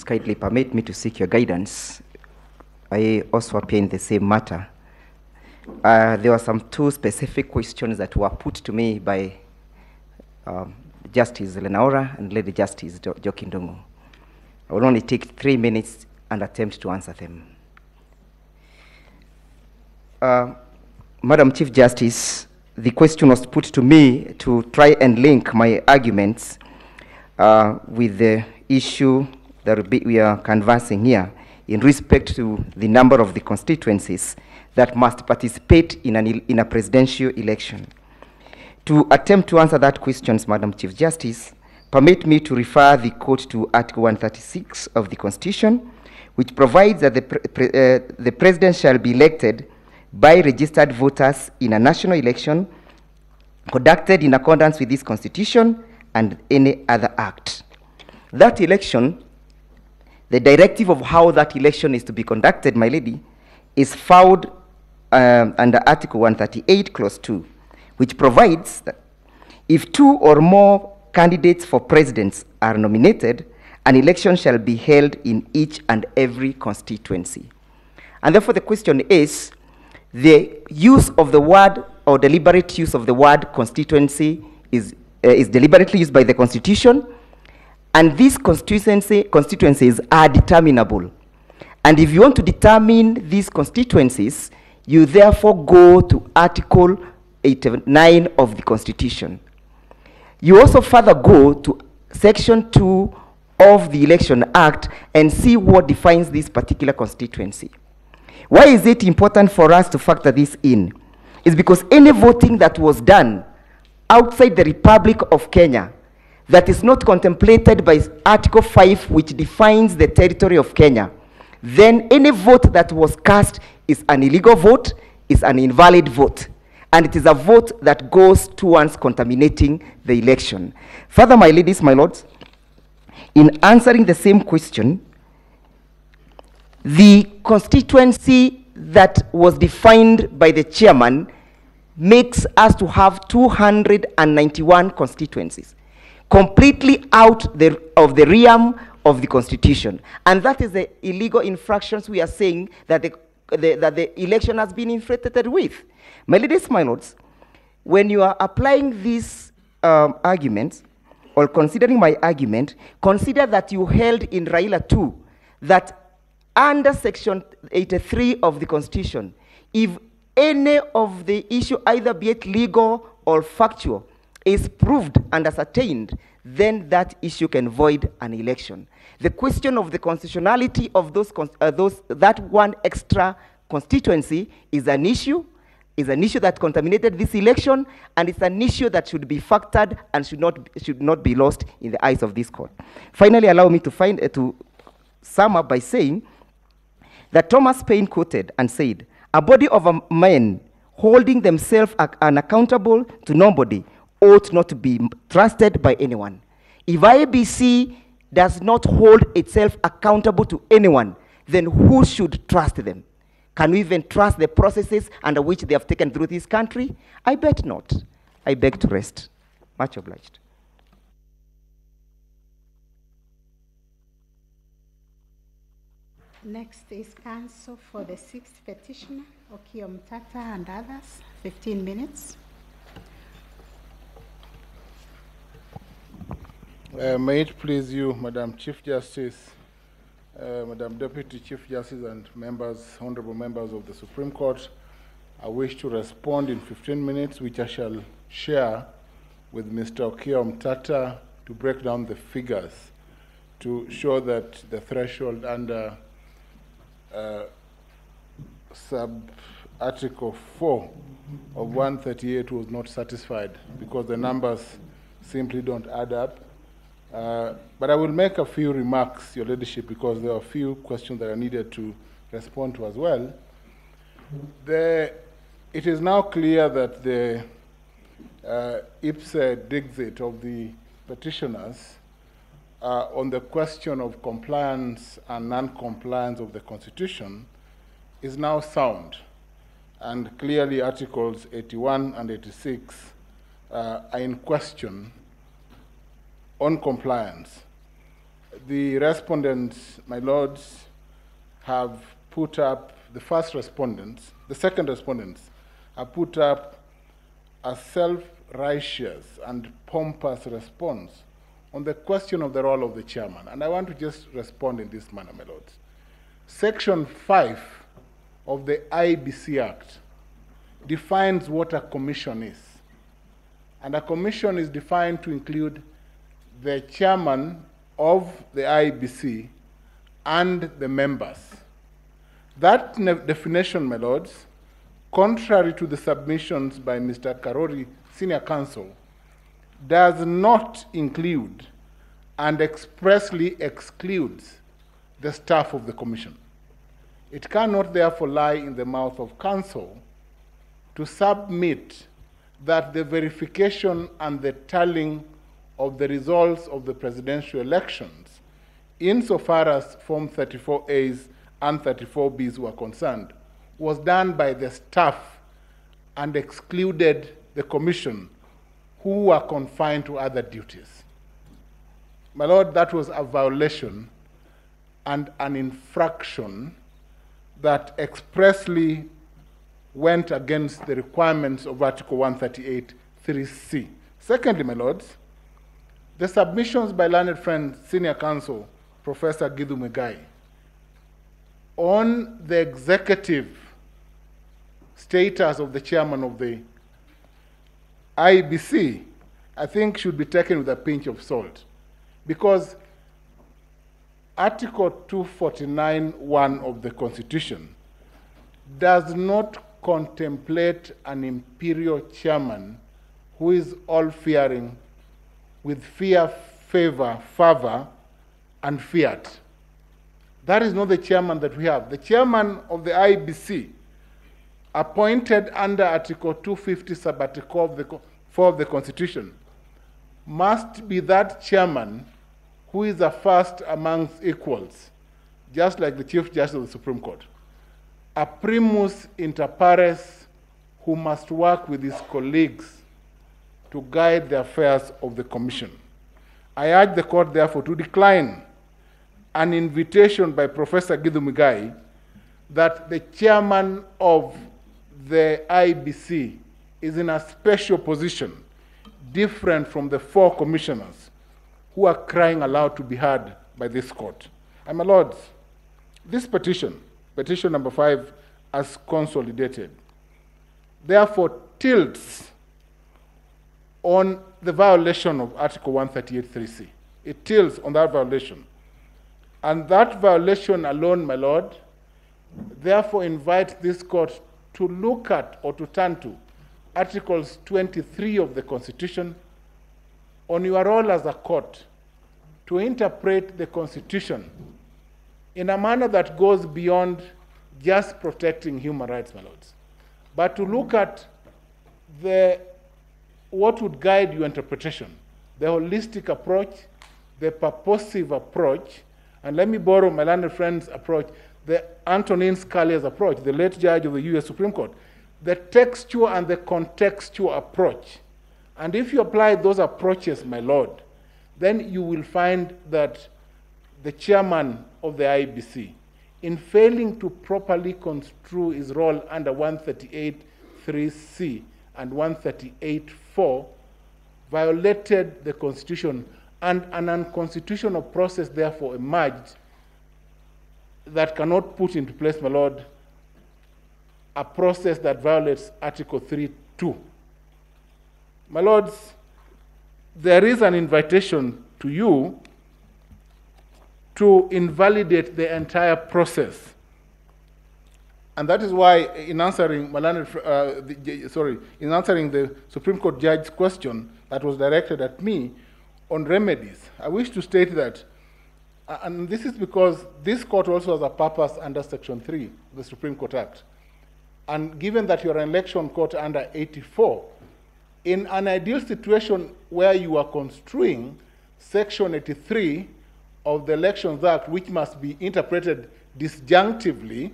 kindly permit me to seek your guidance. I also appear in the same matter. There were some two specific questions that were put to me by Justice Lenaora and Lady Justice Jokindungu. I will only take 3 minutes and attempt to answer them. Madam Chief Justice, the question was put to me to try and link my arguments with the issue that we are canvassing here in respect to the number of the constituencies that must participate in a presidential election. To attempt to answer that question, Madam Chief Justice, permit me to refer the court to Article 136 of the Constitution, which provides that the president shall be elected by registered voters in a national election conducted in accordance with this Constitution and any other act. That election, the directive of how that election is to be conducted, my lady, is found under Article 138, Clause 2, which provides that if 2 or more candidates for presidents are nominated, an election shall be held in each and every constituency. And therefore the question is, the use of the word or deliberate use of the word constituency is deliberately used by the Constitution, and these constituencies are determinable. And if you want to determine these constituencies, you therefore go to Article 89 of the Constitution. You also further go to Section 2 of the Election Act and see what defines this particular constituency. Why is it important for us to factor this in? It's because any voting that was done outside the Republic of Kenya that is not contemplated by Article 5, which defines the territory of Kenya, then any vote that was cast is an illegal vote, is an invalid vote, and it is a vote that goes towards contaminating the election. Further, my ladies, my lords, in answering the same question, the constituency that was defined by the chairman makes us to have 291 constituencies, completely out of the realm of the Constitution. And that is the illegal infractions we are saying that the election has been infiltrated with. My ladies, my lords, when you are applying these arguments, or considering my argument, consider that you held in Raila 2 that under Section 83 of the Constitution, if any of the issue, either be it legal or factual, is proved and ascertained, then that issue can void an election. The question of the constitutionality of that one extra constituency is an issue that contaminated this election, and it's an issue that should be factored and should not be lost in the eyes of this court. Finally, allow me to sum up by saying that Thomas Paine quoted and said, "A body of men holding themselves unaccountable to nobody ought not to be trusted by anyone." If IEBC does not hold itself accountable to anyone, then who should trust them? Can we even trust the processes under which they have taken through this country? I bet not. I beg to rest. Much obliged. Next is counsel for the 6th petitioner, Okiya Omtata and others, 15 minutes. May it please you, Madam Chief Justice, Madam Deputy Chief Justice, and members, honorable members of the Supreme Court, I wish to respond in 15 minutes, which I shall share with Mr. Okiya Omtata to break down the figures to show that the threshold under sub-article 4 of 138 was not satisfied because the numbers simply don't add up. But I will make a few remarks, Your Ladyship, because there are a few questions that I needed to respond to as well. It is now clear that the ipse dixit of the petitioners on the question of compliance and non-compliance of the Constitution is now sound. And clearly Articles 81 and 86 are in question on compliance. The respondents, my lords, have put up, the second respondents have put up a self-righteous and pompous response on the question of the role of the chairman. And I want to just respond in this manner, my lords. Section 5 of the IBC Act defines what a commission is. And a commission is defined to include the chairman of the IBC and the members. That definition, my lords, contrary to the submissions by Mr. Karori, senior counsel, does not include and expressly excludes the staff of the commission. It cannot therefore lie in the mouth of counsel to submit that the verification and the tallying of the results of the presidential elections, insofar as Form 34As and 34Bs were concerned, was done by the staff and excluded the commission, who were confined to other duties. My lord, that was a violation and an infraction that expressly went against the requirements of Article 138(3)(c). Secondly, my lords, the submissions by learned friend, senior counsel, Professor Githu Muigai, on the executive status of the chairman of the IBC, I think should be taken with a pinch of salt, because Article 249(1) of the Constitution does not contemplate an imperial chairman who is all-fearing with fear, favor, fervor, and fiat. That is not the chairman that we have. The chairman of the IBC, appointed under Article 250 sub-article 4 of the Constitution, must be that chairman who is a first amongst equals, just like the Chief Justice of the Supreme Court. A primus inter pares who must work with his colleagues to guide the affairs of the Commission. I urge the Court, therefore, to decline an invitation by Professor Githu Muigai that the chairman of the IBC is in a special position, different from the 4 commissioners who are crying aloud to be heard by this Court. And my lords, this petition number 5, as consolidated, therefore tilts on the violation of Article 138(3)(c). It tilts on that violation. And that violation alone, my lord, therefore invites this Court to look at or to turn to Articles 23 of the Constitution on your role as a court to interpret the Constitution in a manner that goes beyond just protecting human rights, my lords, but to look at what would guide your interpretation, the holistic approach, the purposive approach, and let me borrow my learned friend's approach, the Antonin Scalia's approach, the late judge of the U.S. Supreme Court, the textual and the contextual approach. And if you apply those approaches, my lord, then you will find that the chairman of the IBC, in failing to properly construe his role under 138(3)(c) and 138(4), violated the Constitution, and an unconstitutional process therefore emerged that cannot put into place, my lord, a process that violates Article 3(2). My lords, there is an invitation to you to invalidate the entire process. And that is why, in answering in answering the Supreme Court judge's question that was directed at me on remedies, I wish to state that, and this is because this court also has a purpose under Section 3 of the Supreme Court Act. And given that you're an election court under 84, in an ideal situation where you are construing Section 83 of the Elections Act, which must be interpreted disjunctively,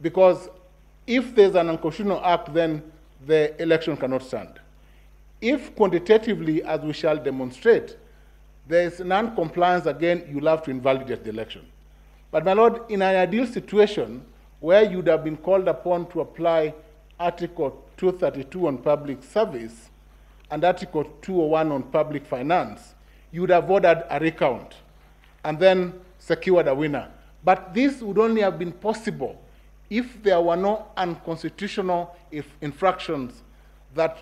because if there's an unconstitutional act, then the election cannot stand. If quantitatively, as we shall demonstrate, there is non-compliance, again, you'll have to invalidate the election. But my lord, in an ideal situation where you'd have been called upon to apply Article 232 on public service and Article 201 on public finance, you would have ordered a recount and then secured a winner. But this would only have been possible if there were no unconstitutional infractions that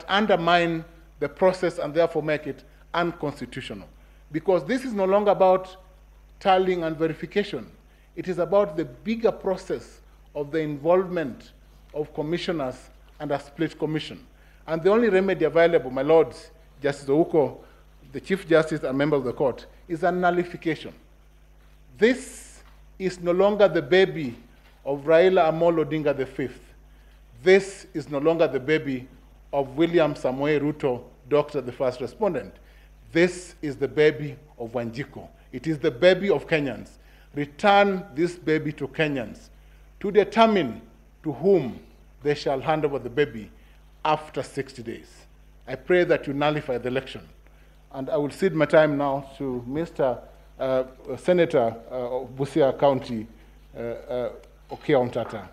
undermine the process and therefore make it unconstitutional. Because this is no longer about tallying and verification. It is about the bigger process of the involvement of commissioners and a split commission. And the only remedy available, my lords, Justice Ouko, the Chief Justice and member of the court, is a nullification. This is no longer the baby of Raila Amolo Odinga V. This is no longer the baby of William Samoei Ruto, Doctor, the first respondent. This is the baby of Wanjiku. It is the baby of Kenyans. Return this baby to Kenyans to determine to whom they shall hand over the baby after 60 days. I pray that you nullify the election. And I will cede my time now to Mr. Senator of Busia County, Okiya Omtata.